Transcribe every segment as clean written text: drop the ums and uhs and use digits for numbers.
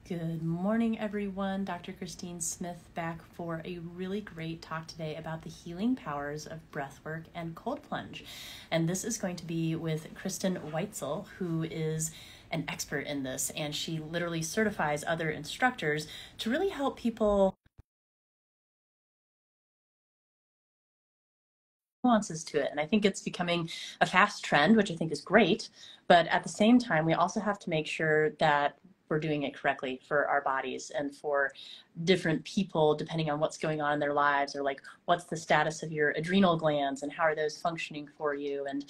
Good morning, everyone. Dr. Christine Smith back for a really great talk today about the healing powers of breathwork and cold plunge. And this is going to be with Kristin Weitzel, who is an expert in this, and she literally certifies other instructors to really help people nuances to it. And I think it's becoming a fast trend, which I think is great. But at the same time, we also have to make sure that we're doing it correctly for our bodies and for different people, depending on what's going on in their lives, or like what's the status of your adrenal glands and how are those functioning for you, and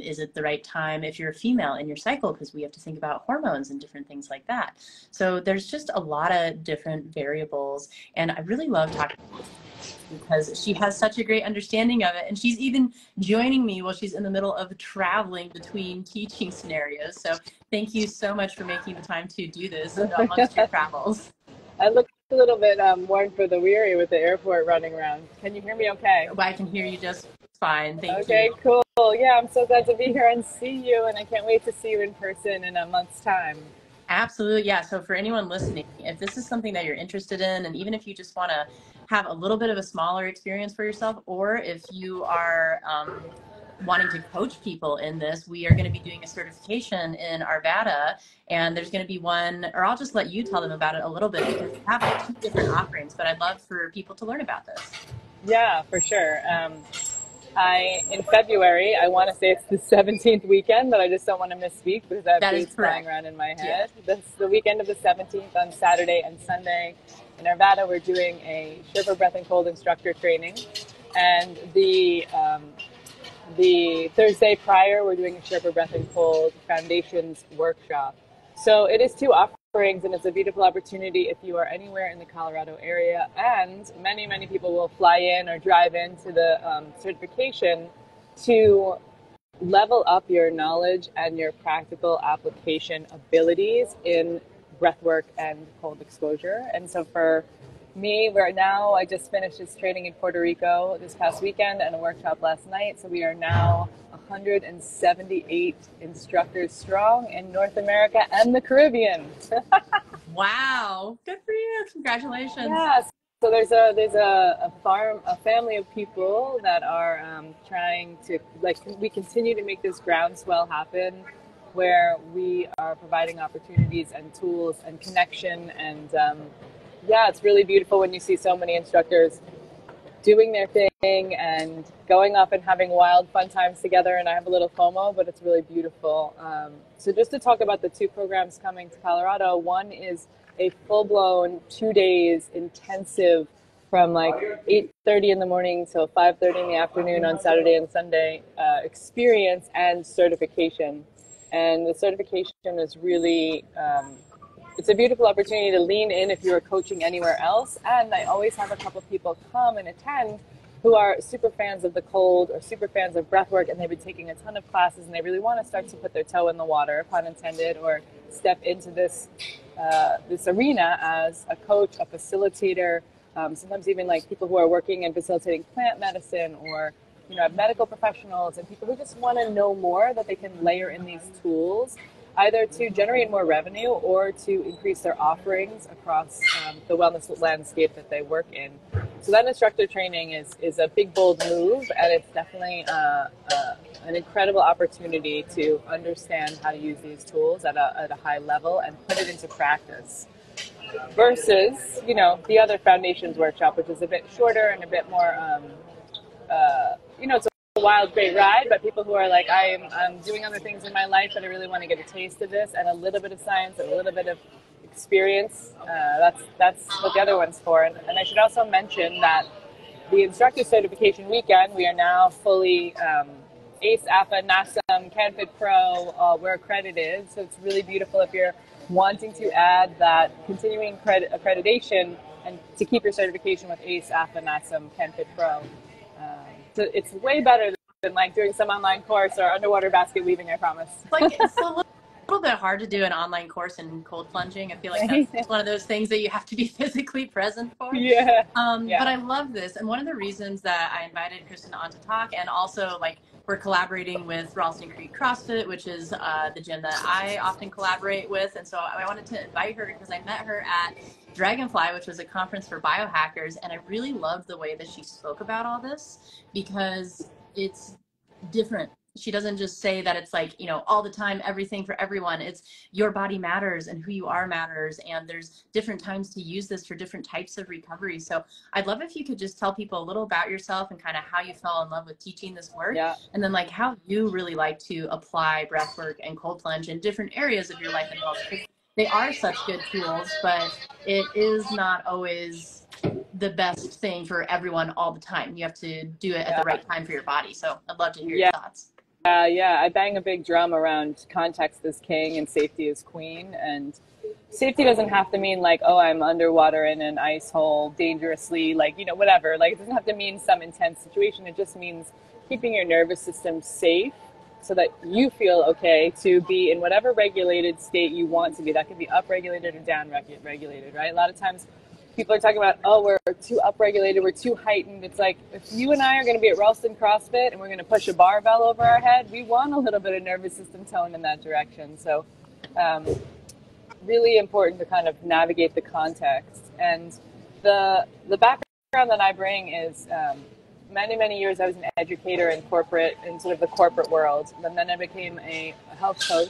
is it the right time if you're a female in your cycle, because we have to think about hormones and different things like that. So there's just a lot of different variables, and I really love talking because she has such a great understanding of it, and she's even joining me while she's in the middle of traveling between teaching scenarios. So thank you so much for making the time to do this amongst your travels. I look a little bit worn for the weary with the airport running around. Can you hear me okay? I can hear you just fine. Thank you. Okay, cool. Yeah, I'm so glad to be here and see you, and I can't wait to see you in person in a month's time. Absolutely. Yeah. So for anyone listening, if this is something that you're interested in, and even if you just want to have a little bit of a smaller experience for yourself, or if you are wanting to coach people in this, we are going to be doing a certification in Arvada, and there's going to be one, or I'll just let you tell them about it a little bit, because we have two different offerings, but I'd love for people to learn about this. Yeah, for sure. In February, I want to say it's the 17th weekend, but I just don't want to misspeak because I have dates flying around in my head. Yeah. This is the weekend of the 17th on Saturday and Sunday. In Arvada, we're doing a Sherpa Breath and Cold instructor training. And the Thursday prior, we're doing a Sherpa Breath and Cold Foundations workshop. So it is two offerings, and it's a beautiful opportunity if you are anywhere in the Colorado area. And many, many people will fly in or drive into the certification to level up your knowledge and your practical application abilities in breathwork and cold exposure. And so for me, I just finished this training in Puerto Rico this past weekend and a workshop last night. So we are now 178 instructors strong in North America and the Caribbean. Wow, good for you! Congratulations. Yeah. So there's a family of people that are trying to, we continue to make this groundswell happen, where we are providing opportunities and tools and connection, and yeah, it's really beautiful when you see so many instructors doing their thing and going off and having wild, fun times together. And I have a little FOMO, but it's really beautiful. So just to talk about the two programs coming to Colorado, one is a full-blown 2 days intensive from like 8:30 in the morning till 5:30 in the afternoon on Saturday and Sunday experience and certification. And the certification is really... it's a beautiful opportunity to lean in if you're coaching anywhere else. And I always have a couple people come and attend who are super fans of the cold or super fans of breathwork, and they've been taking a ton of classes and they really want to start to put their toe in the water, pun intended, or step into this arena as a coach, a facilitator, sometimes even like people who are working and facilitating plant medicine, or medical professionals, and people who just want to know more, that they can layer in these tools either to generate more revenue or to increase their offerings across the wellness landscape that they work in. So that instructor training is a big, bold move, and it's definitely an incredible opportunity to understand how to use these tools at a high level and put it into practice. Versus, the other foundations workshop, which is a bit shorter and a bit more, it's a wild, great ride, but people who are like, I'm doing other things in my life, but I really want to get a taste of this, and a little bit of science and a little bit of experience. That's what the other one's for. And I should also mention that the instructor certification weekend, we are now fully ACE, AFA, NASM, CanFit Pro, we're accredited. So it's really beautiful if you're wanting to add that continuing accreditation and to keep your certification with ACE, AFA, NASM, CanFit Pro. So it's way better than like doing some online course or underwater basket weaving, I promise. Like, it's a little bit hard to do an online course in cold plunging. I feel like that's one of those things that you have to be physically present for. Yeah. But I love this. And one of the reasons that I invited Kristin on to talk, and also like we're collaborating with Ralston Creek CrossFit, which is the gym that I often collaborate with. And so I wanted to invite her because I met her at Dragonfly, which was a conference for biohackers. And I really loved the way that she spoke about all this because it's different. She doesn't just say that it's like, you know, all the time, everything for everyone. It's your body matters and who you are matters. And there's different times to use this for different types of recovery. So I'd love if you could just tell people a little about yourself and kind of how you fell in love with teaching this work. Yeah. And then like how you really like to apply breathwork and cold plunge in different areas of your life and health. They are such good tools, but it is not always the best thing for everyone all the time. You have to do it at the right time for your body. So I'd love to hear your thoughts. I bang a big drum around context is king and safety is queen. And safety doesn't have to mean like, oh, I'm underwater in an ice hole dangerously, like, you know, whatever. Like, it doesn't have to mean some intense situation. It just means keeping your nervous system safe so that you feel okay to be in whatever regulated state you want to be. That could be upregulated or down-regulated, right? A lot of times people are talking about, oh, we're too upregulated, we're too heightened. It's like, if you and I are going to be at Ralston CrossFit and we're going to push a barbell over our head, we want a little bit of nervous system tone in that direction. So really important to kind of navigate the context. And the background that I bring is many years I was an educator in sort of the corporate world. And then I became a health coach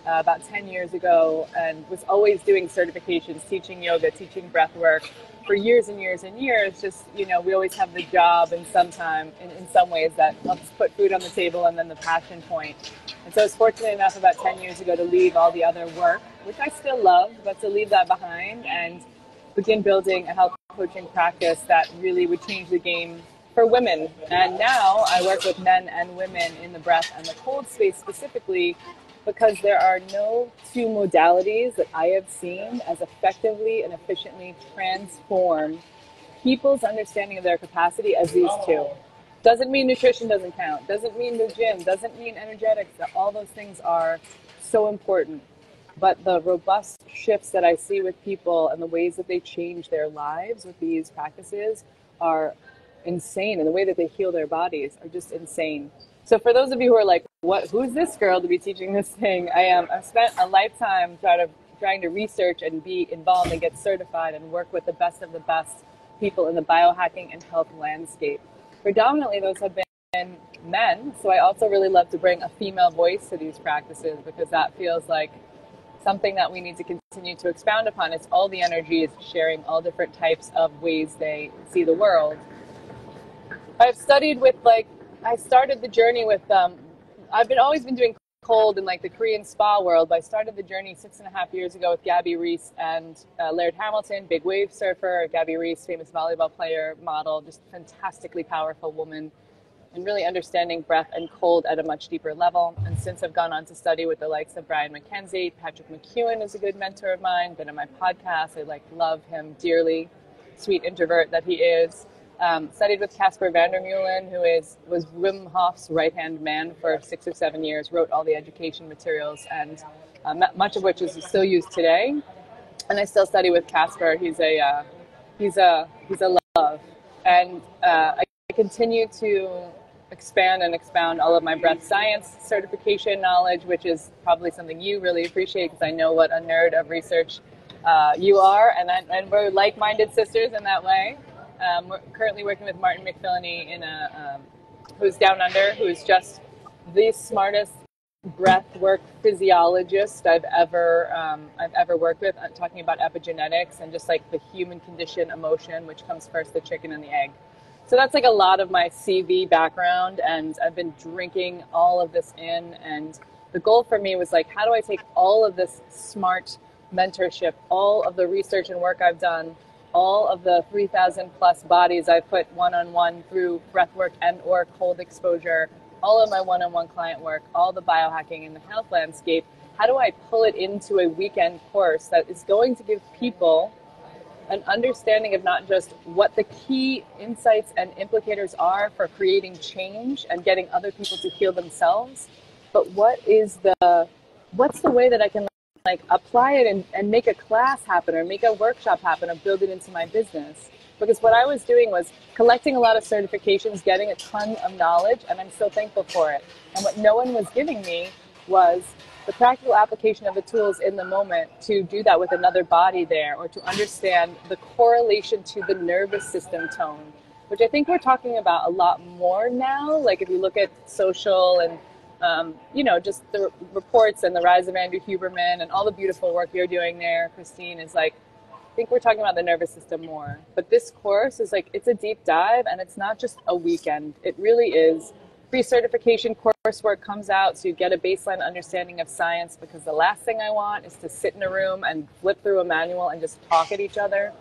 about 10 years ago and was always doing certifications, teaching yoga, teaching breath work for years and years and years. Just, you know, we always have the job and in some ways that helps put food on the table and then the passion point. And so I was fortunate enough about 10 years ago to leave all the other work, which I still love, but to leave that behind and begin building a health coaching practice that really would change the game for women. And now I work with men and women in the breath and the cold space specifically, because there are no two modalities that I have seen as effectively and efficiently transform people's understanding of their capacity as these two. Doesn't mean nutrition doesn't count. Doesn't mean the gym. Doesn't mean energetics. All those things are so important. But the robust shifts that I see with people and the ways that they change their lives with these practices are insane. And the way that they heal their bodies are just insane. So for those of you who are like, who's this girl to be teaching this thing? I've spent a lifetime trying to research and be involved and get certified and work with the best of the best people in the biohacking and health landscape. Predominantly, those have been men. So I also really love to bring a female voice to these practices because that feels like something that we need to continue to expound upon. It's all the energy is sharing all different types of ways they see the world. I've studied with I started the journey with, I've always been doing cold in like the Korean spa world, but I started the journey 6.5 years ago with Gabby Reese and Laird Hamilton, big wave surfer. Gabby Reese, famous volleyball player, model, just fantastically powerful woman, and really understanding breath and cold at a much deeper level. And since I've gone on to study with the likes of Brian McKenzie, Patrick McEwen is a good mentor of mine, been on my podcast. I love him dearly, sweet introvert that he is. Studied with Casper van der Meulen, who was Wim Hof's right-hand man for 6 or 7 years, wrote all the education materials, and much of which is still used today. And I still study with Casper. He's a love. And I continue to expand and expound all of my breath science certification knowledge, which is probably something you really appreciate because I know what a nerd of research you are, and we're like-minded sisters in that way. We're currently working with Martin McPhillany who's down under, who's just the smartest breathwork physiologist I've ever worked with, talking about epigenetics and just like the human condition emotion, which comes first, the chicken and the egg. So that's like a lot of my CV background, and I've been drinking all of this in. And the goal for me was like, how do I take all of this smart mentorship, all of the research and work I've done, all of the 3,000 plus bodies I've put one-on-one through breathwork and or cold exposure, all of my one-on-one client work, all the biohacking in the health landscape, how do I pull it into a weekend course that is going to give people an understanding of not just what the key insights and implicators are for creating change and getting other people to heal themselves, but what is the what's the way that I can like apply it and make a class happen or make a workshop happen or build it into my business? Because what I was doing was collecting a lot of certifications, getting a ton of knowledge, and I'm so thankful for it. And what no one was giving me was the practical application of the tools in the moment to do that with another body there, or to understand the correlation to the nervous system tone, which I think we're talking about a lot more now. Like if you look at social and just the reports and the rise of Andrew Huberman and all the beautiful work you're doing there, Christine, is like, I think we're talking about the nervous system more. But this course is like, it's a deep dive, and it's not just a weekend. It really is. Pre-certification coursework comes out, so you get a baseline understanding of science, because the last thing I want is to sit in a room and flip through a manual and just talk at each other.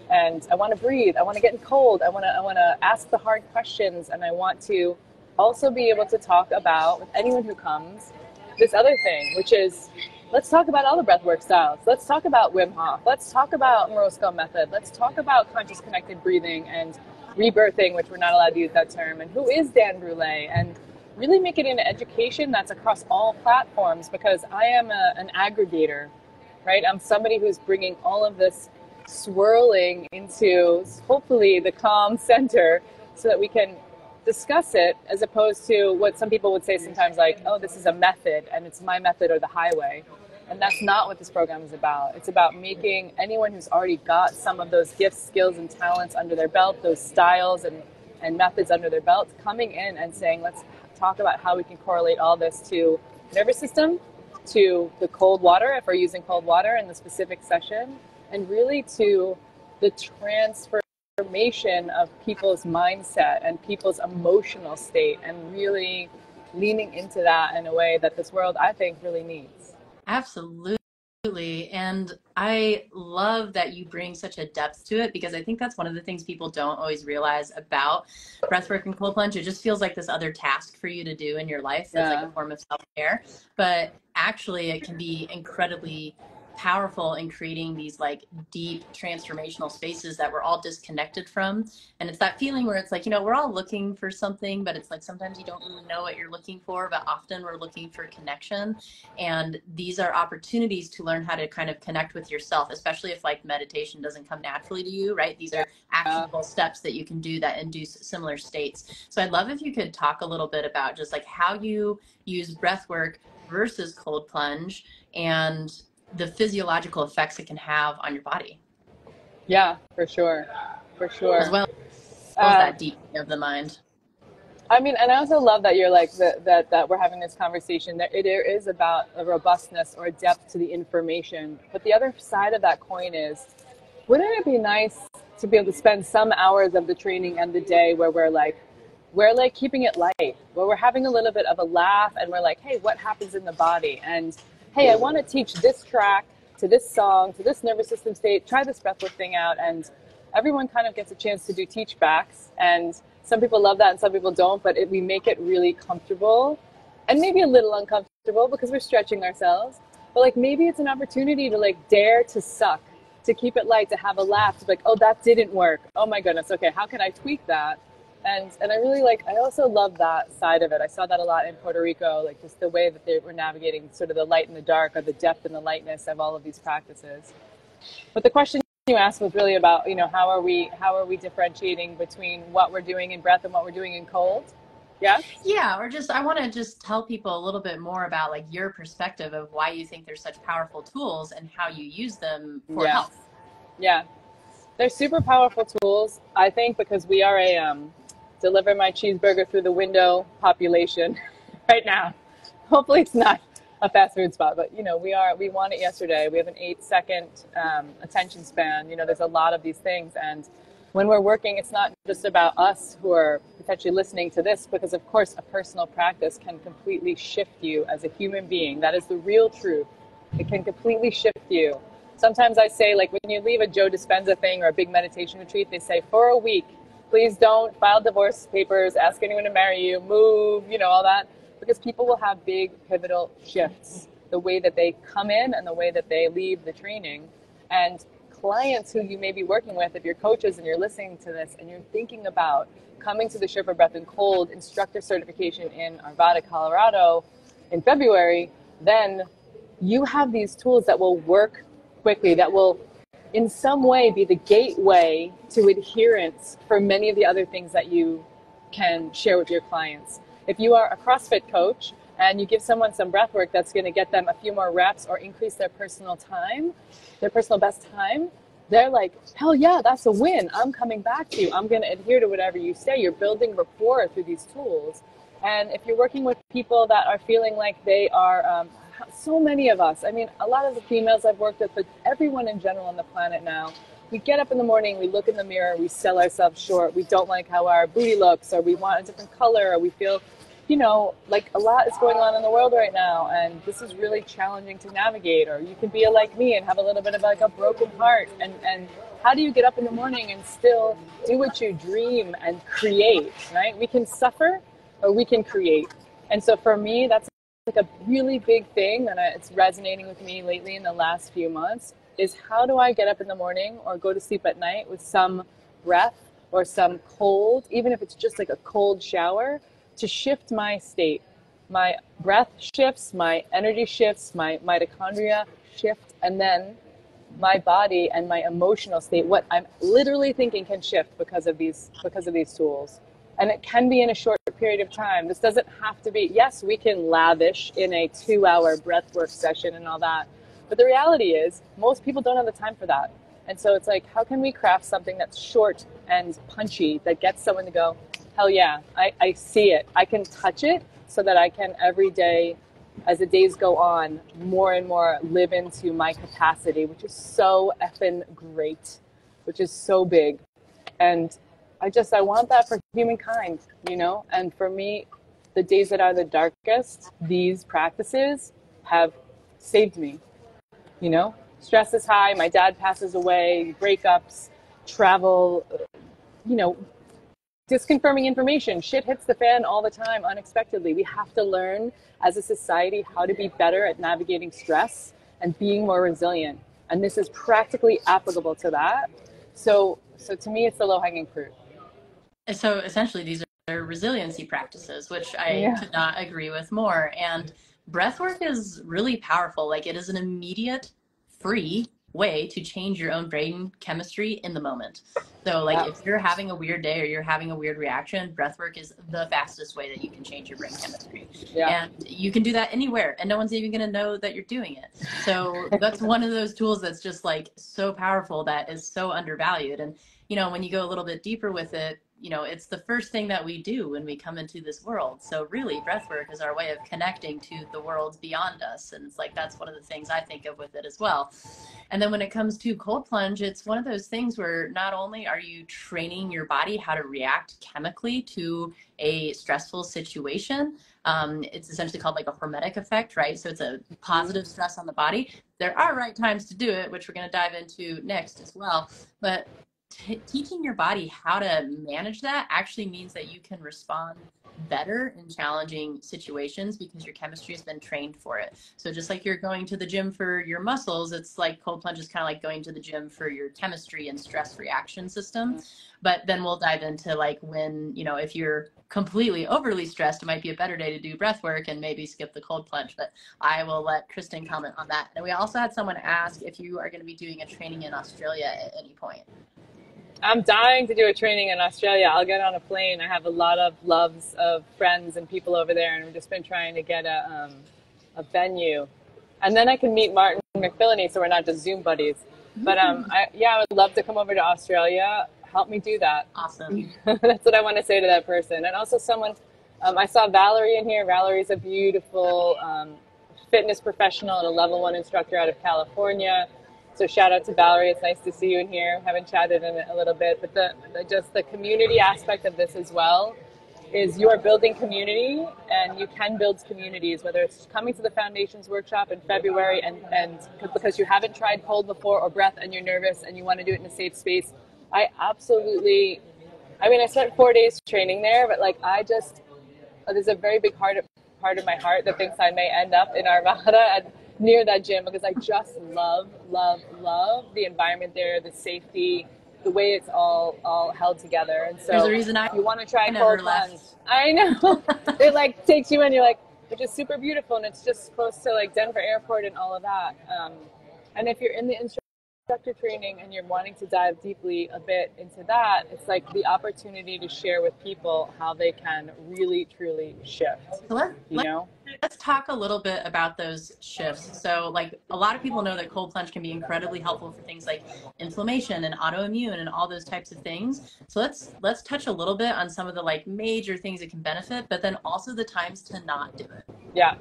And I want to breathe. I want to get in cold. I want to ask the hard questions, and I want to also be able to talk about, with anyone who comes, this other thing, which is, let's talk about all the breathwork styles. Let's talk about Wim Hof. Let's talk about Morosco method. Let's talk about conscious connected breathing and rebirthing, which we're not allowed to use that term. And who is Dan Brule? And really make it an education that's across all platforms, because I am an aggregator, right? I'm somebody who's bringing all of this swirling into hopefully the calm center so that we can discuss it, as opposed to what some people would say sometimes, like, oh, this is a method and it's my method or the highway. And that's not what this program is about. It's about making anyone who's already got some of those gifts, skills, and talents under their belt, those styles and methods under their belt, coming in and saying, let's talk about how we can correlate all this to nervous system, to the cold water, if we're using cold water in the specific session, and really to the transformation of people's mindset and people's emotional state, and really leaning into that in a way that this world, I think, really needs. Absolutely. And I love that you bring such a depth to it, because I think that's one of the things people don't always realize about breathwork and cold plunge. It just feels like this other task for you to do in your life that's like a form of self-care. But actually, it can be incredibly powerful in creating these like deep transformational spaces that we're all disconnected from. And it's that feeling where it's like, we're all looking for something, but it's like sometimes you don't really know what you're looking for, but often we're looking for connection. And these are opportunities to learn how to kind of connect with yourself, especially if like meditation doesn't come naturally to you, right? These are actionable steps that you can do that induce similar states. So I'd love if you could talk a little bit about just like how you use breath work versus cold plunge and the physiological effects it can have on your body. Yeah, for sure. As well as that deep of the mind. I mean, and I also love that you're like that we're having this conversation. That there is about a robustness or a depth to the information. But the other side of that coin is, wouldn't it be nice to be able to spend some hours of the training and the day where we're like keeping it light, where we're having a little bit of a laugh, and we're like, hey, what happens in the body? And hey, I want to teach this track to this song, to this nervous system state, try this breathwork thing out. And everyone kind of gets a chance to do teach backs. And some people love that and some people don't, but we make it really comfortable and maybe a little uncomfortable because we're stretching ourselves. But like maybe it's an opportunity to like dare to suck, to keep it light, to have a laugh, to be like, oh, that didn't work. Oh my goodness. Okay, how can I tweak that? And I really I also love that side of it. I saw that a lot in Puerto Rico, like just the way that they were navigating sort of the light and the dark, or the depth and the lightness of all of these practices. But the question you asked was really about, how are we differentiating between what we're doing in breath and what we're doing in cold? Yeah? Yeah, or I want to just tell people a little bit more about like your perspective of why you think they're such powerful tools and how you use them for health. Yeah. They're super powerful tools, I think, because we are a deliver my cheeseburger through the window population right now. Hopefully it's not a fast food spot, but we want it yesterday. We have an 8-second attention span. There's a lot of these things, and when we're working, it's not just about us who are potentially listening to this, because of course a personal practice can completely shift you as a human being. That is the real truth. It can completely shift you. Sometimes I say, like, when you leave a Joe Dispenza thing or a big meditation retreat, they say, for a week, please don't file divorce papers, ask anyone to marry you, move, all that. Because people will have big pivotal shifts, the way that they come in and the way that they leave the training. And clients who you may be working with, if you're coaches and you're listening to this and you're thinking about coming to the Sherpa Breath and Cold instructor certification in Arvada, Colorado in February, then you have these tools that will work quickly, that will in some way be the gateway to adherence for many of the other things that you can share with your clients. If you are a CrossFit coach and you give someone some breath work that's going to get them a few more reps or increase their personal time, their personal best time, they're like, hell yeah, that's a win. I'm coming back to you. I'm going to adhere to whatever you say. You're building rapport through these tools. And if you're working with people that are feeling like they are, so many of us, I mean, a lot of the females I've worked with, but everyone in general on the planet now, we get up in the morning, we look in the mirror, we sell ourselves short. We don't like how our booty looks, or we want a different color, or we feel, like a lot is going on in the world right now, and this is really challenging to navigate. Or you could be like me and have a little bit of like a broken heart. And how do you get up in the morning and still do what you dream and create, right? We can suffer or we can create. And so for me, that's like a really big thing, and it's resonating with me lately in the last few months, is how do I get up in the morning or go to sleep at night with some breath or some cold, even if it's just like a cold shower, to shift my state. My breath shifts, my energy shifts, my mitochondria shift, and then my body and my emotional state, what I'm literally thinking, can shift because of these tools. And it can be in a short period of time. This doesn't have to be, yes, we can lavish in a 2-hour breathwork session and all that. But the reality is most people don't have the time for that. And so it's like, how can we craft something that's short and punchy that gets someone to go, hell yeah, I see it. I can touch it, so that I can every day, as the days go on, more and more live into my capacity, which is so effing great, which is so big. And I want that for humankind, and for me, the days that are the darkest, these practices have saved me. Stress is high, my dad passes away, breakups, travel, disconfirming information, shit hits the fan all the time unexpectedly. We have to learn as a society how to be better at navigating stress and being more resilient. And this is practically applicable to that. So to me, it's the low-hanging fruit. So essentially, these are resiliency practices, which I could not agree with more. And breathwork is really powerful. Like, it is an immediate, free way to change your own brain chemistry in the moment. So like, if you're having a weird day or you're having a weird reaction, breathwork is the fastest way that you can change your brain chemistry. And you can do that anywhere, and no one's even going to know that you're doing it. So that's one of those tools that's just like so powerful, that is so undervalued. And when you go a little bit deeper with it, it's the first thing that we do when we come into this world. So really, breathwork is our way of connecting to the worlds beyond us. And it's like, that's one of the things I think of with it as well. And then when it comes to cold plunge, it's one of those things where not only are you training your body how to react chemically to a stressful situation, it's essentially called like a hormetic effect, right? So it's a positive stress on the body. There are right times to do it, which we're going to dive into next as well. But teaching your body how to manage that actually means that you can respond better in challenging situations, because your chemistry has been trained for it. So just like you're going to the gym for your muscles, it's like cold plunge is kind of like going to the gym for your chemistry and stress reaction system. But then we'll dive into like when, if you're completely overly stressed, it might be a better day to do breath work and maybe skip the cold plunge. But I will let Kristin comment on that. And we also had someone ask if you are going to be doing a training in Australia at any point. I'm dying to do a training in Australia. I'll get on a plane. I have a lot of loves of friends and people over there, and we've just been trying to get a venue. And then I can meet Martin McPhillany, so we're not just Zoom buddies. But I would love to come over to Australia. Help me do that. Awesome. That's what I want to say to that person. And also someone, I saw Valerie in here. Valerie's a beautiful fitness professional and a level 1 instructor out of California. So shout out to Valerie. It's nice to see you in here. Haven't chatted in a little bit, but the community aspect of this as well is you're building community, and you can build communities, whether it's coming to the Foundations workshop in February and because you haven't tried cold before or breath and you're nervous and you want to do it in a safe space. I spent 4 days training there, but like there's a very big part of my heart that thinks I may end up in Arvada and near that gym, because I just love the environment there, the safety, the way it's all held together. And so there's a reason you want to try cold plunge. I know. It like takes you in, you're like, which is super beautiful, and it's just close to like Denver Airport and all of that. And if you're in the instructor training and you're wanting to dive deeply a bit into that, it's like the opportunity to share with people how they can really truly shift. So you know let's talk a little bit about those shifts. So like a lot of people know that cold plunge can be incredibly helpful for things like inflammation and autoimmune and all those types of things. So let's touch a little bit on some of the like major things that can benefit, but then also the times to not do it. Yeah.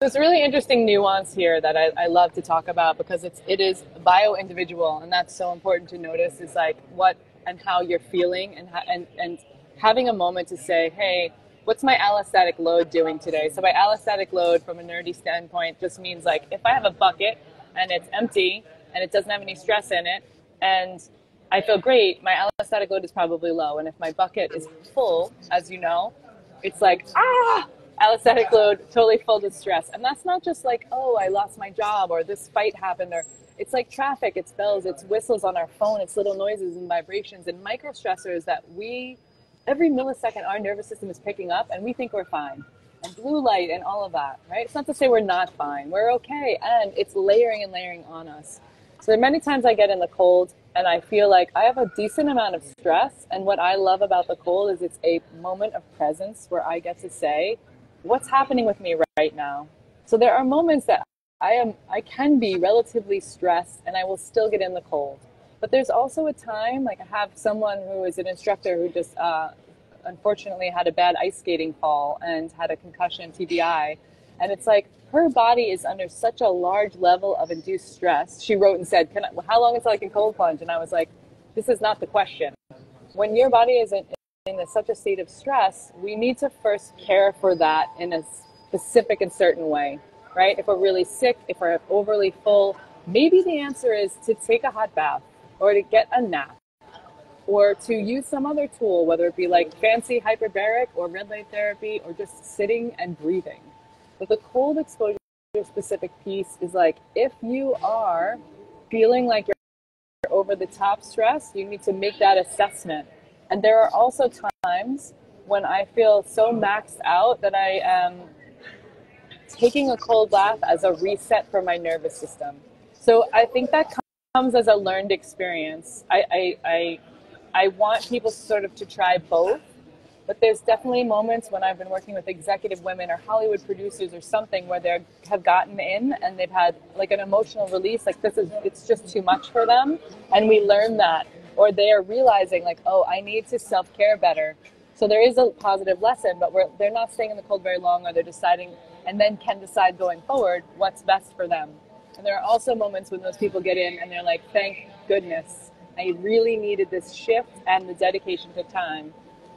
There's a really interesting nuance here that I love to talk about, because it is bio-individual, and that's so important to notice, is like what and how you're feeling, and having a moment to say, hey, what's my allostatic load doing today? So by allostatic load, from a nerdy standpoint, just means like if I have a bucket and it's empty and it doesn't have any stress in it and I feel great, my allostatic load is probably low. And if my bucket is full, as you know, it's like, allostatic load, totally full of stress. And that's not just like, oh, I lost my job or this fight happened, or it's like traffic, it's bells, it's whistles on our phone, it's little noises and vibrations and micro stressors that every millisecond our nervous system is picking up, and we think we're fine. And blue light and all of that, right? It's not to say we're not fine, we're okay, and it's layering and layering on us. So there are many times I get in the cold and I feel like I have a decent amount of stress, and what I love about the cold is it's a moment of presence where I get to say, what's happening with me right now? So there are moments that I can be relatively stressed and I will still get in the cold. But there's also a time, like I have someone who is an instructor who just unfortunately had a bad ice skating fall and had a concussion, TBI. And it's like her body is under such a large level of induced stress. She wrote and said, how long until I can cold plunge? And I was like, this is not the question. When your body is in such a state of stress, we need to first care for that in a specific and certain way, right? If we're really sick, if we're overly full, maybe the answer is to take a hot bath or to get a nap or to use some other tool, whether it be like fancy hyperbaric or red light therapy or just sitting and breathing. But the cold exposure specific piece is like, if you are feeling like you're over the top stress, you need to make that assessment. And there are also times when I feel so maxed out that I am taking a cold bath as a reset for my nervous system. So I think that comes as a learned experience. I want people sort of to try both, but there's definitely moments when I've been working with executive women or Hollywood producers or something where they have gotten in and they've had like an emotional release, like it's just too much for them. And we learn that. Or they are realizing like, oh, I need to self-care better. So there is a positive lesson, but they're not staying in the cold very long, or they're deciding and then can decide going forward what's best for them. And there are also moments when those people get in and they're like, thank goodness, I really needed this shift and the dedication to time.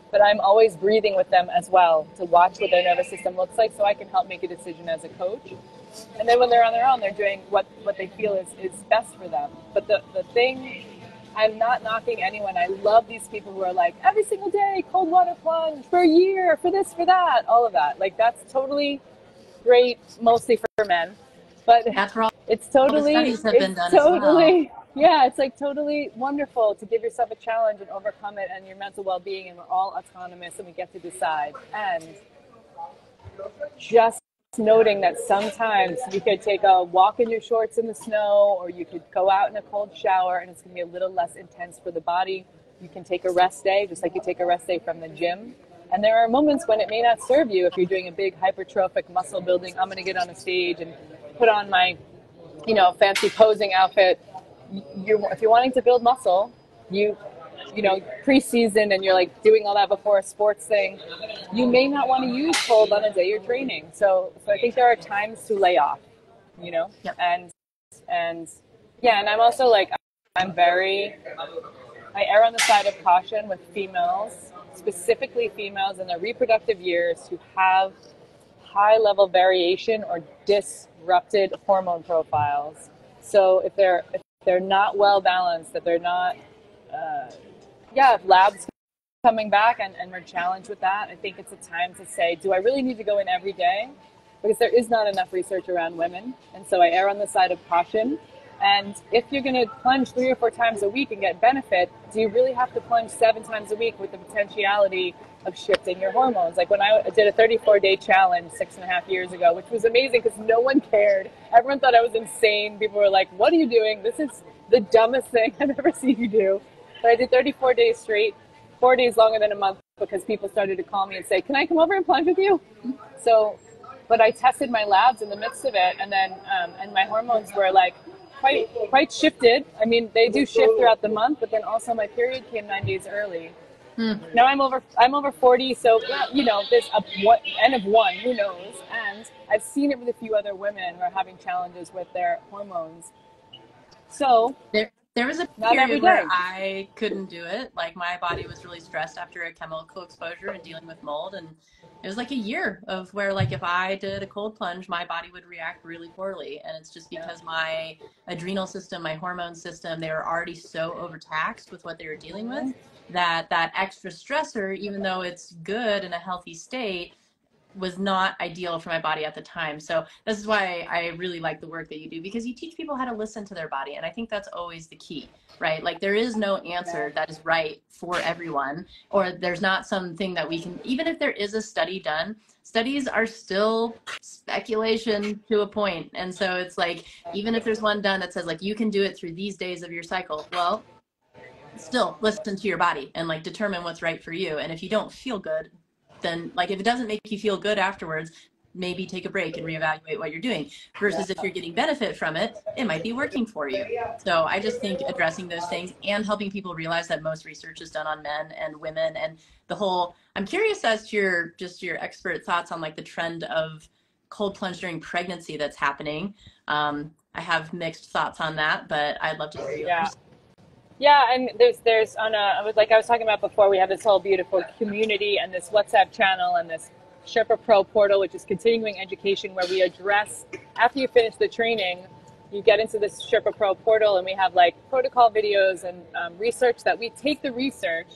But I'm always breathing with them as well to watch what their nervous system looks like so I can help make a decision as a coach. And then when they're on their own, they're doing what they feel is best for them. But the thing, I'm not knocking anyone. I love these people who are like, every single day, cold water plunge for a year, for this, for that, all of that. Like, that's totally great, mostly for men. But that's where it's totally, all the studies have been done as well. Yeah, it's like totally wonderful to give yourself a challenge and overcome it, and your mental well-being, and we're all autonomous and we get to decide. And just noting that sometimes you could take a walk in your shorts in the snow, or you could go out in a cold shower and it's going to be a little less intense for the body. You can take a rest day, just like you take a rest day from the gym. And there are moments when it may not serve you if you're doing a big hypertrophic muscle building. I'm going to get on a stage and put on my, fancy posing outfit. If you're wanting to build muscle, pre-season and you're like doing all that before a sports thing, you may not want to use cold on a day you're training. So I think there are times to lay off, Yep. and I'm also like, I err on the side of caution with females, specifically females in their reproductive years who have high level variation or disrupted hormone profiles. So if they're not well balanced, that they're not, if labs coming back and we're challenged with that, I think it's a time to say, do I really need to go in every day? Because there is not enough research around women. And so I err on the side of caution. And if you're going to plunge 3 or 4 times a week and get benefit, do you really have to plunge 7 times a week with the potentiality of shifting your hormones? Like when I did a 34-day challenge 6.5 years ago, which was amazing because no one cared. Everyone thought I was insane. People were like, what are you doing? This is the dumbest thing I've ever seen you do. But I did 34 days straight, 4 days longer than a month, because people started to call me and say, can I come over and plunge with you? So, but I tested my labs in the midst of it, and then and my hormones were like quite shifted. I mean, they do shift throughout the month, but then also my period came 9 days early. Now I'm over 40, so you know, there's N of 1, who knows? And I've seen it with a few other women who are having challenges with their hormones. So there was a period where I couldn't do it. Like my body was really stressed after a chemical exposure and dealing with mold, and it was like a year of where, like, if I did a cold plunge, my body would react really poorly. And it's just because my adrenal system, my hormone system, they were already so overtaxed with what they were dealing with, that extra stressor, even though it's good in a healthy state, was not ideal for my body at the time. So this is why I really like the work that you do, because you teach people how to listen to their body. And I think that's always the key, right? Like there is no answer that is right for everyone, or there's not something that we can, even if there is a study done, studies are still speculation to a point. And so it's like, even if there's one done that says like, you can do it through these days of your cycle, well, still listen to your body and like determine what's right for you. And if you don't feel good, then like if it doesn't make you feel good afterwards, maybe take a break and reevaluate what you're doing. Versus if you're getting benefit from it, it might be working for you. So I just think addressing those things and helping people realize that most research is done on men and women, and the whole, I'm curious as to your expert thoughts on like the trend of cold plunge during pregnancy that's happening. I have mixed thoughts on that, but I'd love to hear yours. Yeah, and there's on like I was talking about before, we have this whole beautiful community and this WhatsApp channel and this Sherpa Pro portal, which is continuing education, where we address, after you finish the training, you get into this Sherpa Pro portal, and we have like protocol videos and research that we take the research.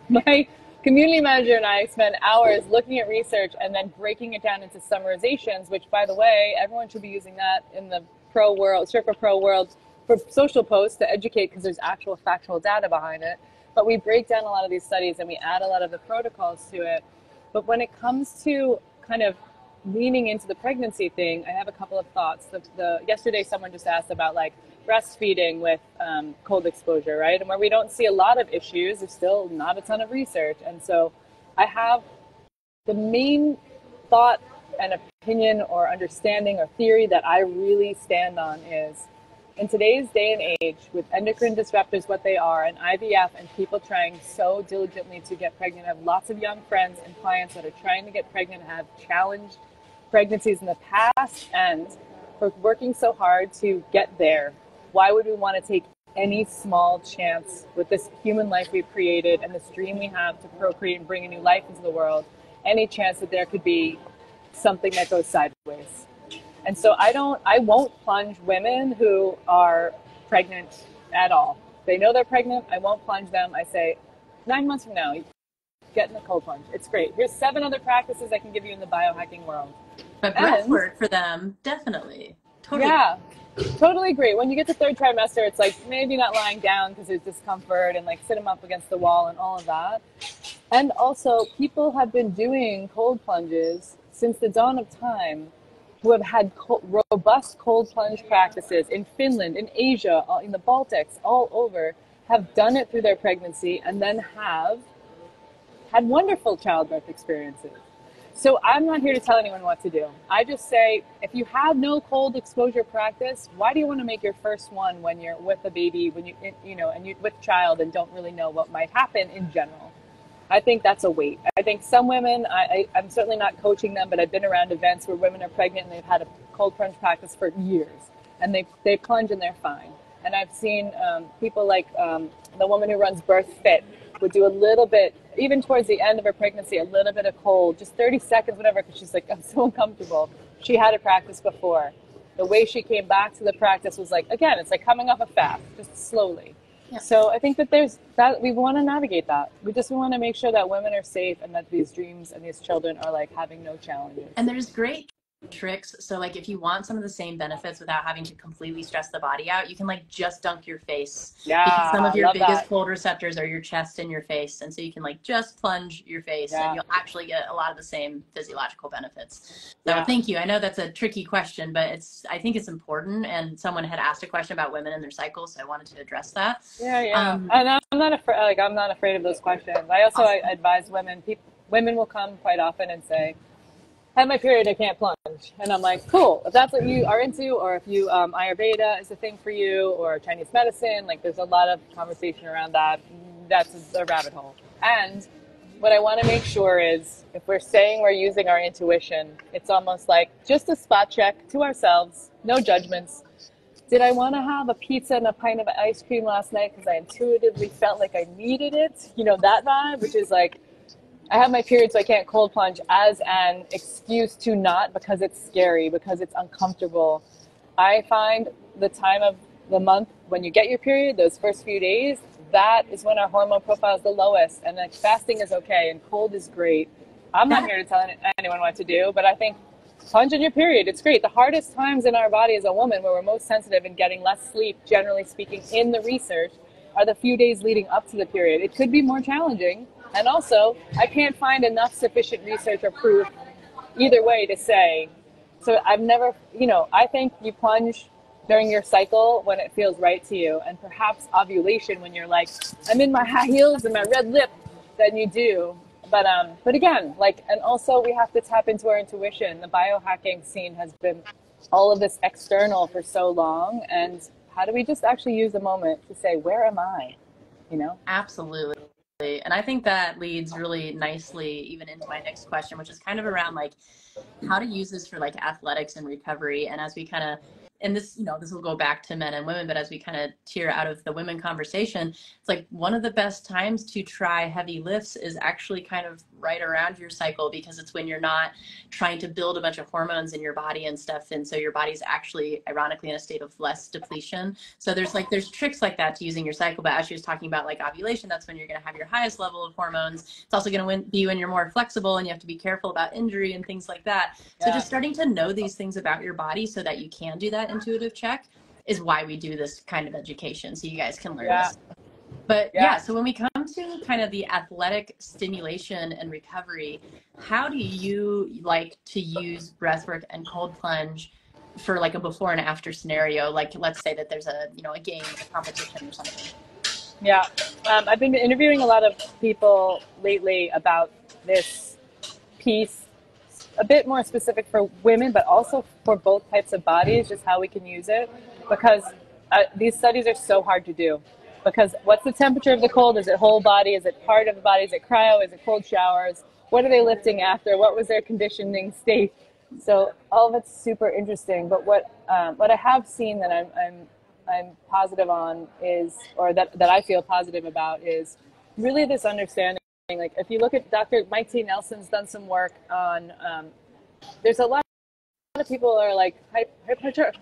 My community manager and I spend hours looking at research and then breaking it down into summarizations, which, by the way, everyone should be using that in the pro world, Sherpa Pro world, for social posts to educate, because there's actual factual data behind it. But we break down a lot of these studies and we add a lot of the protocols to it. But when it comes to kind of leaning into the pregnancy thing, I have a couple of thoughts. Yesterday, someone just asked about like breastfeeding with cold exposure, right? And where we don't see a lot of issues, there's still not a ton of research. And so I have the main thought and opinion or understanding or theory that I really stand on is, in today's day and age, with endocrine disruptors, what they are, and IVF, and people trying so diligently to get pregnant, I have lots of young friends and clients that are trying to get pregnant, have challenged pregnancies in the past, and we're working so hard to get there. Why would we want to take any small chance with this human life we've created and this dream we have to procreate and bring a new life into the world, any chance that there could be something that goes sideways? And so I won't plunge women who are pregnant at all. They know they're pregnant. I won't plunge them. I say 9 months from now, get in the cold plunge. It's great. Here's 7 other practices I can give you in the biohacking world. But breathwork for them, definitely. Totally. Yeah, totally agree. When you get to 3rd trimester, it's like maybe not lying down because there's discomfort, and like sit them up against the wall and all of that. And also, people have been doing cold plunges since the dawn of time, who have had robust cold plunge practices in Finland, in Asia, in the Baltics, all over, have done it through their pregnancy and then have had wonderful childbirth experiences. So I'm not here to tell anyone what to do. I just say, if you have no cold exposure practice, why do you want to make your first one when you're with a baby, when and you're with a child and don't really know what might happen in general? I think that's a wait. I think some women, I'm certainly not coaching them, but I've been around events where women are pregnant and they've had a cold plunge practice for years, and they plunge and they're fine. And I've seen people like the woman who runs Birth Fit would do a little bit, even towards the end of her pregnancy, a little bit of cold, just 30 seconds, whatever, because she's like, I'm so uncomfortable. She had a practice before. The way she came back to the practice was like, again, it's like coming off a fast, just slowly. Yeah. So I think that we want to navigate that. We want to make sure that women are safe and that these dreams and these children are like having no challenges. And there's great tricks. So like if you want some of the same benefits without having to completely stress the body out, you can like just dunk your face, because some Yeah, of your love biggest that. cold receptors are your chest and your face, and so you can like just plunge your face and Yeah, you'll actually get a lot of the same physiological benefits. So yeah, thank you. I know that's a tricky question, but I think it's important, and someone had asked a question about women and their cycles, so I wanted to address that. yeah, yeah. um, And I'm not afraid. Like, I'm not afraid of those questions. I awesome. advise women. Women will come quite often and say, "I have my period, I can't plunge," and I'm like, "Cool. If that's what you are into, or if you Ayurveda is a thing for you, or Chinese medicine, like there's a lot of conversation around that. That's a rabbit hole." And what I want to make sure is, if we're saying we're using our intuition, it's almost like just a spot check to ourselves, no judgments. Did I want to have a pizza and a pint of ice cream last night because I intuitively felt like I needed it? You know, that vibe, which is like, I have my period, so I can't cold plunge, as an excuse to not, because it's scary, because it's uncomfortable. I find the time of the month when you get your period, those first few days, that is when our hormone profile is the lowest. And like fasting is okay and cold is great. I'm not That here to tell anyone what to do, but I think plunge in your period. It's great. The hardest times in our body as a woman, where we're most sensitive and getting less sleep, generally speaking, in the research, are the few days leading up to the period. It could be more challenging. And also, I can't find enough sufficient research or proof either way to say. So I've never, I think you plunge during your cycle when it feels right to you, and perhaps ovulation when you're like, I'm in my high heels and my red lip, then you do. But again, like, and also we have to tap into our intuition. The biohacking scene has been all of this external for so long, and how do we just actually use a moment to say, where am I? You know? Absolutely. And I think that leads really nicely even into my next question, which is kind of around like how to use this for like athletics and recovery. And as we kind of, and this, this will go back to men and women, but as we kind of tear out of the women conversation, it's like one of the best times to try heavy lifts is actually kind of right around your cycle, because it's when you're not trying to build a bunch of hormones in your body and stuff. And so your body's actually ironically in a state of less depletion. So there's tricks like that to using your cycle. But as she was talking about like ovulation, that's when you're going to have your highest level of hormones. It's also going to be when you're more flexible and you have to be careful about injury and things like that. So Yeah. just starting to know these things about your body so that you can do that intuitive check is why we do this kind of education, so you guys can learn Yeah. this. But yeah, Yeah. so when we come to kind of the athletic stimulation and recovery, how do you like to use breathwork and cold plunge for like a before and after scenario? Like let's say that there's a game, a competition or something. Yeah. I've been interviewing a lot of people lately about this piece, a bit more specific for women, but also for both types of bodies, just how we can use it. Because these studies are so hard to do. Because what's the temperature of the cold? Is it whole body? Is it part of the body? Is it cryo? Is it cold showers? What are they lifting after? What was their conditioning state? So all of it's super interesting. But what I have seen that I'm positive on is, or that I feel positive about, is really this understanding. Like if you look at Dr. Mike T. Nelson's done some work on, there's a lot of people are like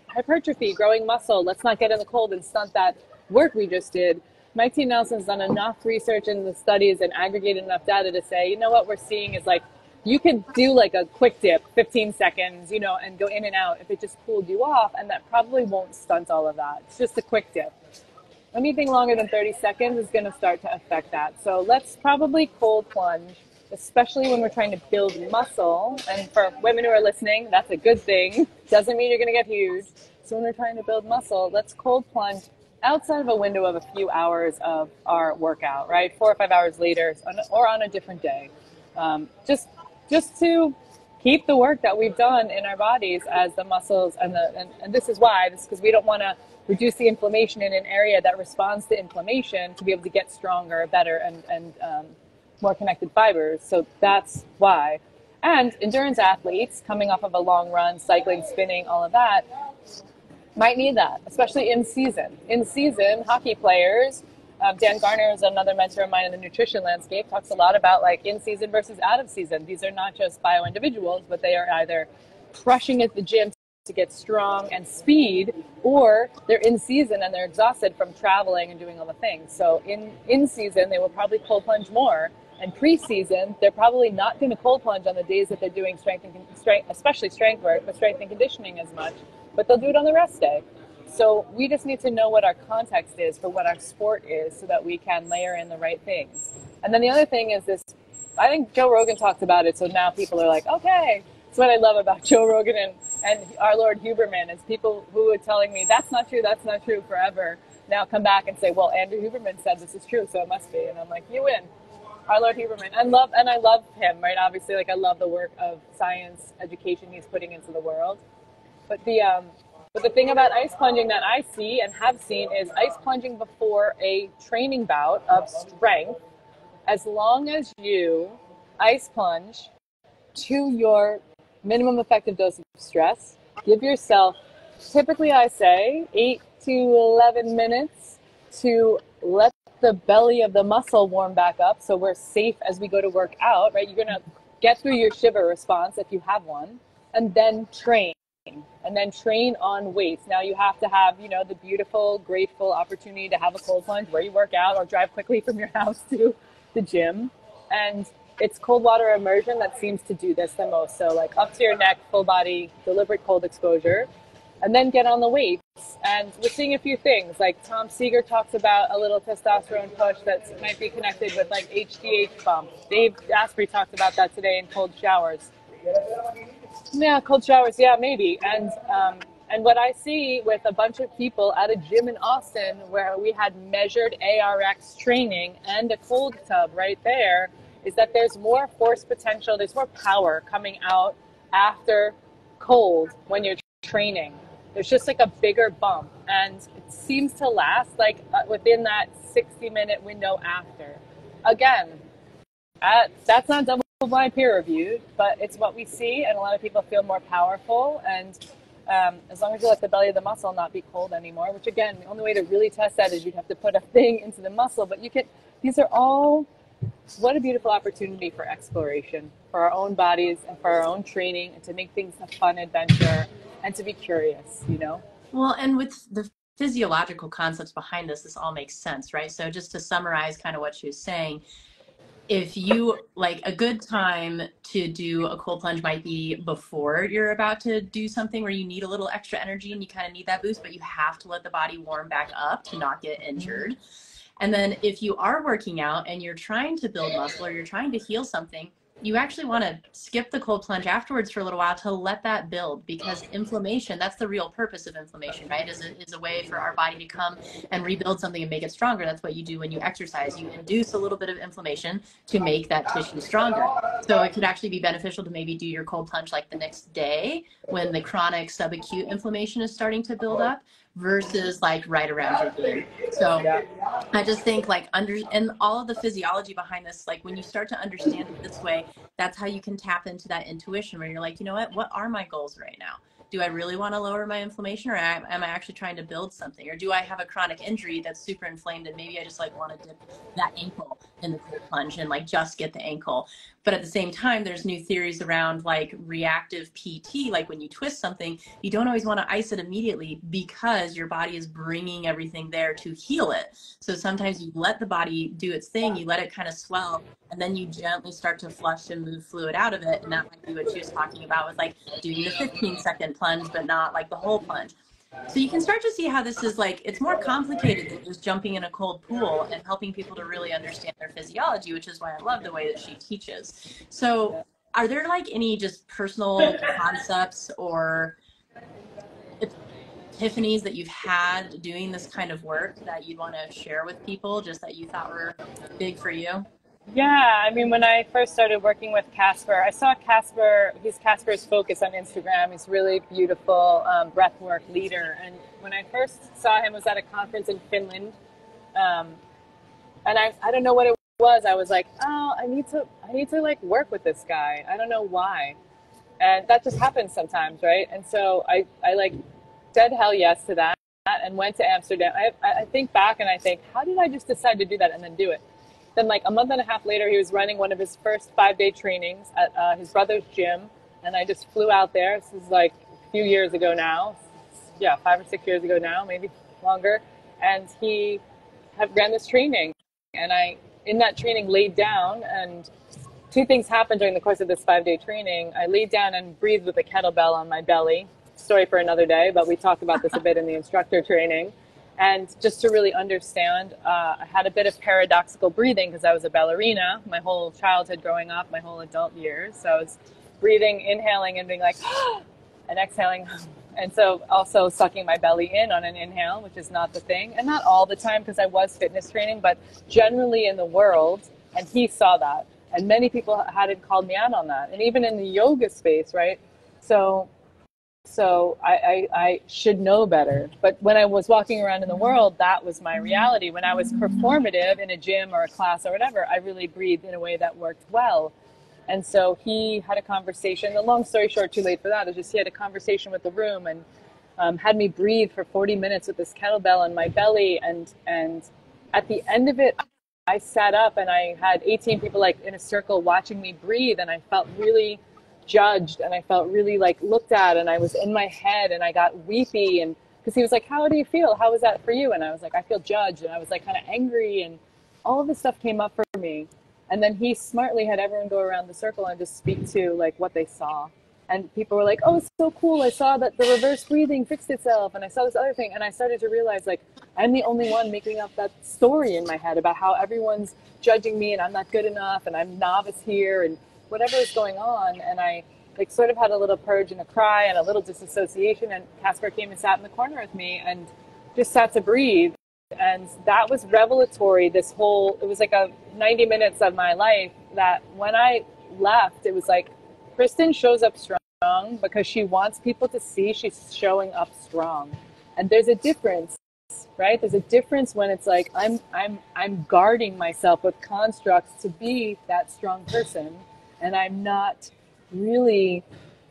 hypertrophy, growing muscle. Let's not get in the cold and stunt that work we just did. Mike T. Nelson's done enough research in the studies and aggregated enough data to say, what we're seeing is like, you could do like a quick dip, 15 seconds, and go in and out if it just cooled you off, and that probably won't stunt all of that. It's just a quick dip. Anything longer than 30 seconds is going to start to affect that. So let's probably cold plunge, especially when we're trying to build muscle. And for women who are listening, that's a good thing. Doesn't mean you're going to get huge. So when we're trying to build muscle, let's cold plunge outside of a window of a few hours of our workout, right? 4 or 5 hours later, or on a different day. Just to keep the work that we've done in our bodies as the muscles, and this is why, because we don't want to reduce the inflammation in an area that responds to inflammation, to be able to get stronger, better, and more connected fibers. So that's why. And endurance athletes coming off of a long run, cycling, spinning, all of that, might need that, especially in season. In season, hockey players, Dan Garner is another mentor of mine in the nutrition landscape, talks a lot about like in season versus out of season. These are not just bio individuals, but they are either crushing at the gym to get strong and speed, or they're in season and they're exhausted from traveling and doing all the things. So in season, they will probably cold plunge more And preseason, they're probably not going to cold plunge on the days that they're doing especially strength work, but strength and conditioning as much, but they'll do it on the rest day. So we just need to know what our context is for what our sport is so that we can layer in the right things. And then the other thing is this, I think Joe Rogan talked about it, so now people are like, okay. That's what I love about Joe Rogan and our Lord Huberman is people who are telling me that's not true forever. Now come back and say, well, Andrew Huberman said this is true, so it must be. And I'm like, you win. Our Lord Huberman. I love him, right? Obviously, like I love the work of science education he's putting into the world. But the thing about ice plunging that I see and have seen is ice plunging before a training bout of strength. As long as you ice plunge to your minimum effective dose of stress, give yourself, typically I say 8 to 11 minutes to let the belly of the muscle warm back up so we're safe as we go to work out, right? You're going to get through your shiver response if you have one, and then train. And then train on weights. Now you have to have, the beautiful, grateful opportunity to have a cold plunge where you work out or drive quickly from your house to the gym. And it's cold water immersion that seems to do this the most. So like up to your neck, full body, deliberate cold exposure, and then get on the weights. And we're seeing a few things. Like Tom Seeger talks about a little testosterone push that might be connected with like HGH bump. Dave Asprey talked about that today in cold showers. Yeah, cold showers. Yeah, maybe. And what I see with a bunch of people at a gym in Austin where we had measured ARX training and a cold tub right there is that there's more force potential. There's more power coming out after cold when you're training. There's just like a bigger bump, and it seems to last like within that 60-minute window after. Again, that's not double-blind peer-reviewed, but it's what we see, and a lot of people feel more powerful. And as long as you let the belly of the muscle not be cold anymore, which again, the only way to really test that is you'd have to put a thing into the muscle. But these are all, what a beautiful opportunity for exploration, for our own bodies and for our own training, and to make things a fun adventure and to be curious, Well, and with the physiological concepts behind this all makes sense, right? So just to summarize kind of what she was saying, if you like, a good time to do a cold plunge might be before you're about to do something where you need a little extra energy and you kind of need that boost, but you have to let the body warm back up to not get injured. And then if you are working out and you're trying to build muscle or you're trying to heal something, you actually want to skip the cold plunge afterwards for a little while to let that build, because inflammation, that's the real purpose of inflammation, right? Is a way for our body to come and rebuild something and make it stronger. That's what you do when you exercise. You induce a little bit of inflammation to make that tissue stronger. So it could actually be beneficial to maybe do your cold plunge like the next day when the chronic subacute inflammation is starting to build up, versus like right around your game. So I just think like and all of the physiology behind this, like when you start to understand it this way, that's how you can tap into that intuition where you're like, what are my goals right now? Do I really want to lower my inflammation, or am I actually trying to build something? Or do I have a chronic injury that's super inflamed and maybe I just like want to dip that ankle in the cold plunge and like just get the ankle? But at the same time, there's new theories around like reactive PT, like when you twist something, you don't always want to ice it immediately because your body is bringing everything there to heal it. So sometimes you let the body do its thing, you let it kind of swell, and then you gently start to flush and move fluid out of it. And that might be what she was talking about with like doing the 15-second plunge, but not like the whole plunge. So you can start to see how this is like, it's more complicated than just jumping in a cold pool and helping people to really understand their physiology, which is why I love the way that she teaches. So are there like any just personal concepts or epiphanies that you've had doing this kind of work that you'd want to share with people, just that you thought were big for you? Yeah, I mean, when I first started working with Casper, I saw he's Casper's Focus on Instagram. He's really beautiful breathwork leader. And when I first saw him, it was at a conference in Finland. And I don't know what it was. I was like, oh, I need to like work with this guy. I don't know why. And that just happens sometimes, right? And so I like said hell yes to that and went to Amsterdam. I think back and I think, how did I just decide to do that and then do it? Then like a month and a half later, he was running one of his first 5-day trainings at his brother's gym. And I just flew out there. This is like a few years ago now. Yeah, 5 or 6 years ago now, maybe longer. And he ran this training. And in that training laid down, and two things happened during the course of this 5-day training. I laid down and breathed with a kettlebell on my belly. Story for another day, but we talked about this a bit in the instructor training. And just to really understand, I had a bit of paradoxical breathing because I was a ballerina my whole childhood growing up, my whole adult years. So I was breathing, inhaling, and being like, and exhaling. And so also sucking my belly in on an inhale, which is not the thing. And not all the time because I was fitness training, but generally in the world. And he saw that. And many people hadn't called me out on that. And even in the yoga space, right? So I should know better. But when I was walking around in the world, that was my reality. When I was performative in a gym or a class or whatever, I really breathed in a way that worked well. And so he had a conversation. The long story short, too late for that, is just he had a conversation with the room and had me breathe for 40 minutes with this kettlebell on my belly. And at the end of it, I sat up and I had 18 people like in a circle watching me breathe, and I felt really judged, and I felt really like looked at, and I was in my head, and I got weepy, and because he was like, how do you feel? How was that for you? And I was like, I feel judged, and I was like kind of angry, and all of this stuff came up for me. And then he smartly had everyone go around the circle and just speak to like what they saw. And people were like, oh, it's so cool. I saw that the reverse breathing fixed itself. And I saw this other thing. And I started to realize like, I'm the only one making up that story in my head about how everyone's judging me and I'm not good enough and I'm novice here and whatever is going on. And I like sort of had a little purge and a cry and a little disassociation. And Casper came and sat in the corner with me and just sat to breathe. And that was revelatory. It was like a 90 minutes of my life that when I left, it was like, Kristin shows up strong because she wants people to see she's showing up strong. And there's a difference, right? There's a difference when it's like, I'm guarding myself with constructs to be that strong person. And I'm not really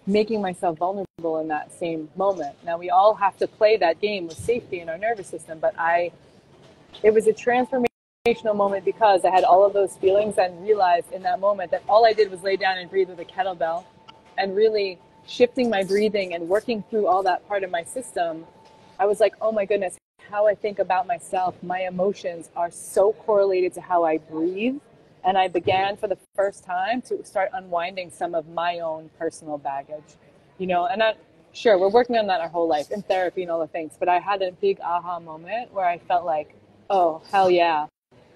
making myself vulnerable in that same moment. Now we all have to play that game with safety in our nervous system, but it was a transformational moment because I had all of those feelings and realized in that moment that all I did was lay down and breathe with a kettlebell, and really shifting my breathing and working through all that part of my system. I was like, oh my goodness, how I think about myself, my emotions are so correlated to how I breathe. And I began for the first time to start unwinding some of my own personal baggage, and sure, we're working on that our whole life in therapy and all the things, but I had a big aha moment where I felt like, oh, hell yeah.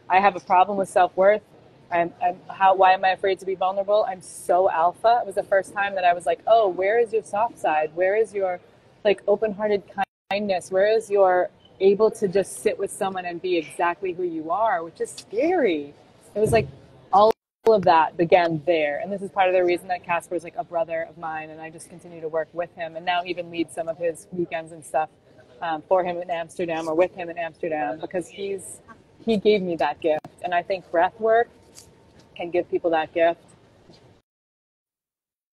I have a problem with self-worth. Why am I afraid to be vulnerable? I'm so alpha. It was the first time that I was like, oh, where is your soft side? Where is your like open-hearted kindness? Where is your able to just sit with someone and be exactly who you are, which is scary. It was like all of that began there. And this is part of the reason that Casper is like a brother of mine. And I just continue to work with him and now even lead some of his weekends and stuff for him in Amsterdam or with him in Amsterdam, because he gave me that gift. And I think breathwork can give people that gift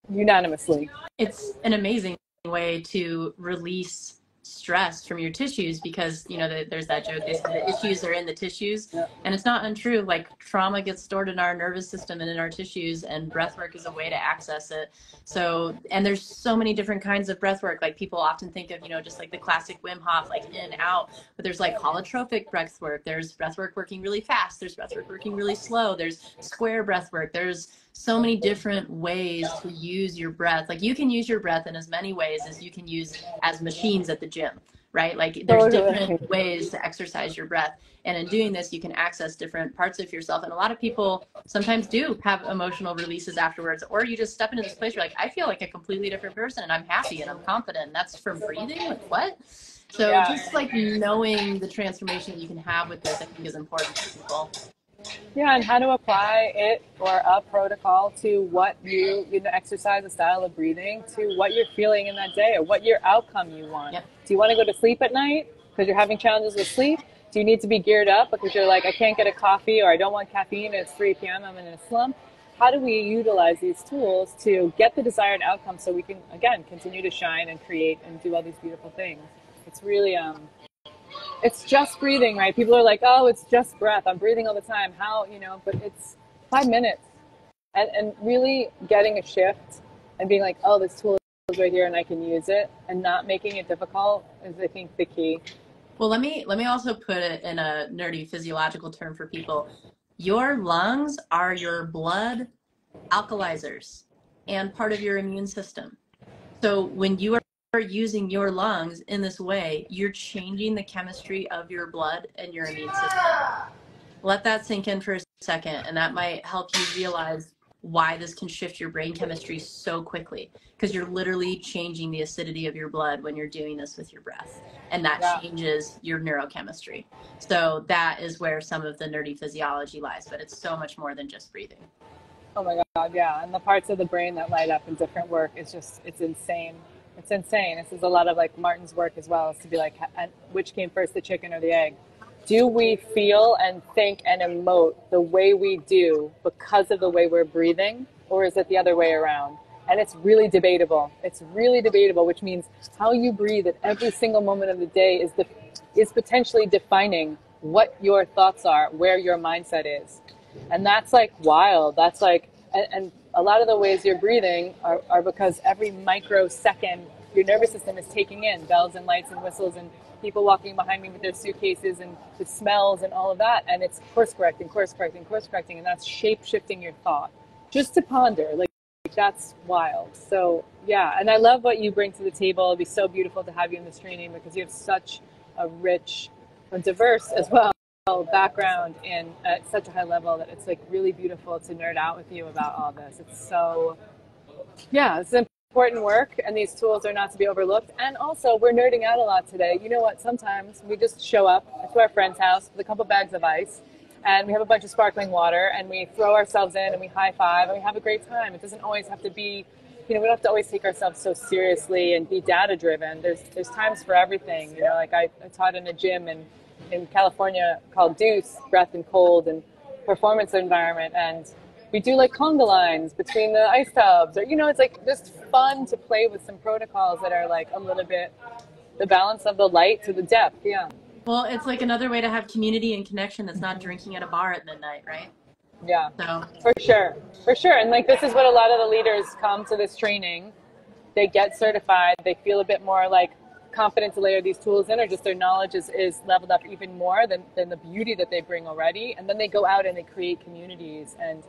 unanimously. It's an amazing way to release stress from your tissues because, there's that joke, they say the issues are in the tissues. Yeah. And it's not untrue. Like trauma gets stored in our nervous system and in our tissues, and breath work is a way to access it. So, and there's so many different kinds of breath work. Like people often think of, just like the classic Wim Hof, like in, out, but there's like holotropic breath work. There's breath work working really fast. There's breath work working really slow. There's square breath work. There's so many different ways to use your breath. Like you can use your breath in as many ways as you can use as machines at the gym, right? Like there's different ways to exercise your breath. And in doing this, you can access different parts of yourself. And a lot of people sometimes do have emotional releases afterwards, or you just step into this place where you're like, I feel like a completely different person and I'm happy and I'm confident. And that's from breathing. Like what? So just like knowing the transformation that you can have with this, I think is important for people. Yeah, and how to apply it or a protocol to what you exercise, a style of breathing, to what you're feeling in that day or what your outcome you want. Yep. Do you want to go to sleep at night because you're having challenges with sleep? Do you need to be geared up because you're like, I can't get a coffee or I don't want caffeine, it's 3 p.m., I'm in a slump? How do we utilize these tools to get the desired outcome so we can, again, continue to shine and create and do all these beautiful things? It's really... it's just breathing, right? People are like, oh, it's just breath. I'm breathing all the time. How, but it's 5 minutes. And really getting a shift and being like, oh, this tool is right here and I can use it, and not making it difficult is, I think, the key. Well, let me also put it in a nerdy physiological term for people. Your lungs are your blood alkalizers and part of your immune system. So when you are using your lungs in this way, you're changing the chemistry of your blood and your immune system. Let that sink in for a second, and that might help you realize why this can shift your brain chemistry so quickly, because you're literally changing the acidity of your blood when you're doing this with your breath, and that changes your neurochemistry. So that is where some of the nerdy physiology lies, but it's so much more than just breathing. Oh my God, yeah. And the parts of the brain that light up in different work is just, it's insane. It's insane. This is a lot of like Martin's work as well, is to be like, which came first, the chicken or the egg? Do we feel and think and emote the way we do because of the way we're breathing, or is it the other way around? And it's really debatable. It's really debatable, which means how you breathe at every single moment of the day is potentially defining what your thoughts are, where your mindset is. And that's like wild. That's like, and a lot of the ways you're breathing are because every microsecond your nervous system is taking in bells and lights and whistles and people walking behind me with their suitcases and the smells and all of that. And it's course correcting. And that's shape shifting your thought. Just to ponder, like that's wild. So yeah. And I love what you bring to the table. It'd be so beautiful to have you in this training because you have such a rich and diverse as well background and at such a high level that it's like really beautiful to nerd out with you about all this. It's so, yeah, it's important work, and these tools are not to be overlooked. And also, we're nerding out a lot today. You know what? Sometimes we just show up to our friend's house with a couple bags of ice, and we have a bunch of sparkling water, and we throw ourselves in, and we high five, and we have a great time. It doesn't always have to be, we don't have to always take ourselves so seriously and be data driven. There's times for everything. You know, like I taught in a gym in California called Deuce, breath and cold and performance environment, and we do like conga lines between the ice tubs, or it's like just fun to play with some protocols that are like a little bit the balance of the light to the depth. Yeah. Well, it's like another way to have community and connection that's not drinking at a bar at midnight, right? Yeah. So for sure. And like this is what a lot of the leaders come to this training. They get certified, they feel a bit more like confident to layer these tools in, or just their knowledge is leveled up even more than the beauty that they bring already. And then they go out and they create communities. And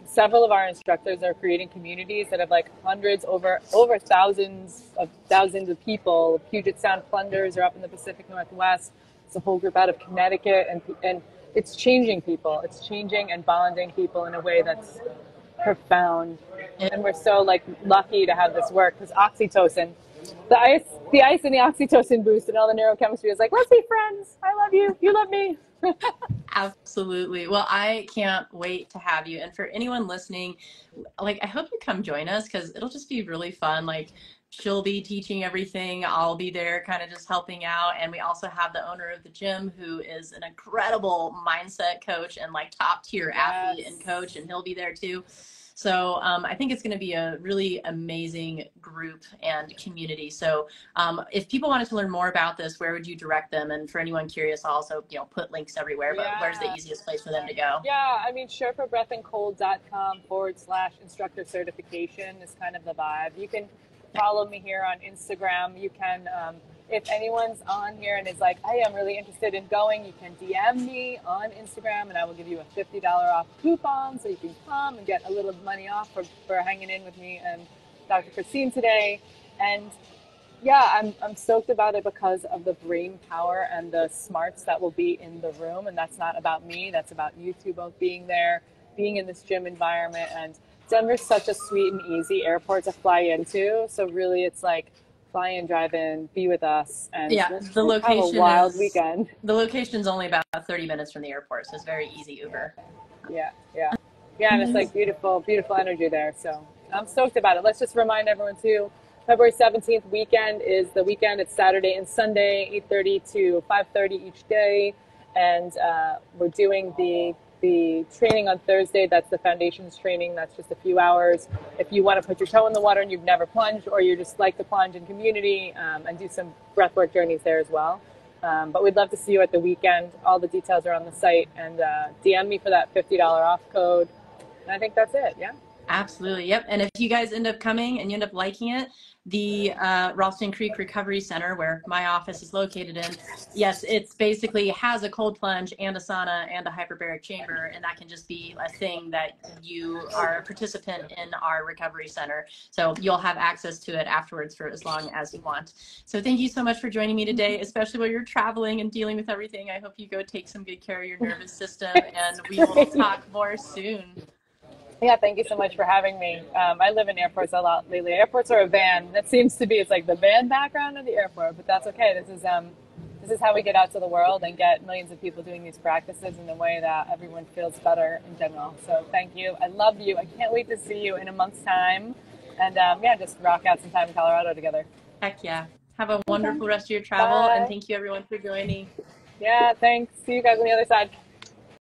several of our instructors are creating communities that have like hundreds, over thousands of people. Puget Sound Plungers are up in the Pacific Northwest. It's a whole group out of Connecticut, and it's changing people. It's changing and bonding people in a way that's profound. And we're so like lucky to have this work, because oxytocin, the ice and the oxytocin boost and all the neurochemistry is like, let's be friends. I love you. You love me. absolutely. Well, I can't wait to have you. And for anyone listening, like, I hope you come join us, because it'll just be really fun. Like, she'll be teaching everything. I'll be there kind of just helping out. And we also have the owner of the gym, who is an incredible mindset coach and like top tier athlete and coach, and he'll be there too. So I think it's going to be a really amazing group and community. So if people wanted to learn more about this, where would you direct them? And for anyone curious, I'll also put links everywhere, but where's the easiest place for them to go? Yeah, I mean, sherpabreathandcold.com/instructor certification is kind of the vibe. You can follow me here on Instagram. You can, if anyone's on here and is like, hey, I'm really interested in going, you can DM me on Instagram, and I will give you a $50 off coupon, so you can come and get a little money off for hanging in with me and Dr. Kristin today. And yeah, I'm stoked about it because of the brain power and the smarts that will be in the room. And that's not about me. That's about you two both being there, being in this gym environment. And Denver's such a sweet and easy airport to fly into. So really it's like fly in, drive in, be with us, and the location have a wild weekend. The location's only about 30 minutes from the airport, so it's very easy Uber. Yeah, and it's like beautiful energy there. So I'm stoked about it. Let's just remind everyone too, February 17th weekend is the weekend. It's Saturday and Sunday, 8:30 to 5:30 each day, and we're doing the training on Thursday. That's the foundations training. That's just a few hours. If you want to put your toe in the water and you've never plunged, or you just like to plunge in community, and do some breathwork journeys there as well. But we'd love to see you at the weekend. All the details are on the site, and DM me for that $50 off code. And I think that's it. Yeah. Absolutely. Yep. And if you guys end up coming and you end up liking it, the Ralston Creek Recovery Center, where my office is located in, yes, it's basically has a cold plunge and a sauna and a hyperbaric chamber. And that can just be a thing that you are a participant in our recovery center. So you'll have access to it afterwards for as long as you want. So thank you so much for joining me today, especially while you're traveling and dealing with everything. I hope you go take some good care of your nervous system, and we will talk more soon. Yeah, thank you so much for having me. I live in airports a lot lately. Airports are a van. That seems to be, it's like the van background of the airport, but that's okay. This is how we get out to the world and get millions of people doing these practices in a way that everyone feels better in general. So thank you. I love you. I can't wait to see you in a month's time. And yeah, just rock out some time in Colorado together. Heck yeah. Have a Okay. wonderful rest of your travel, and Bye. thank you everyone for joining. Yeah, thanks. See you guys on the other side.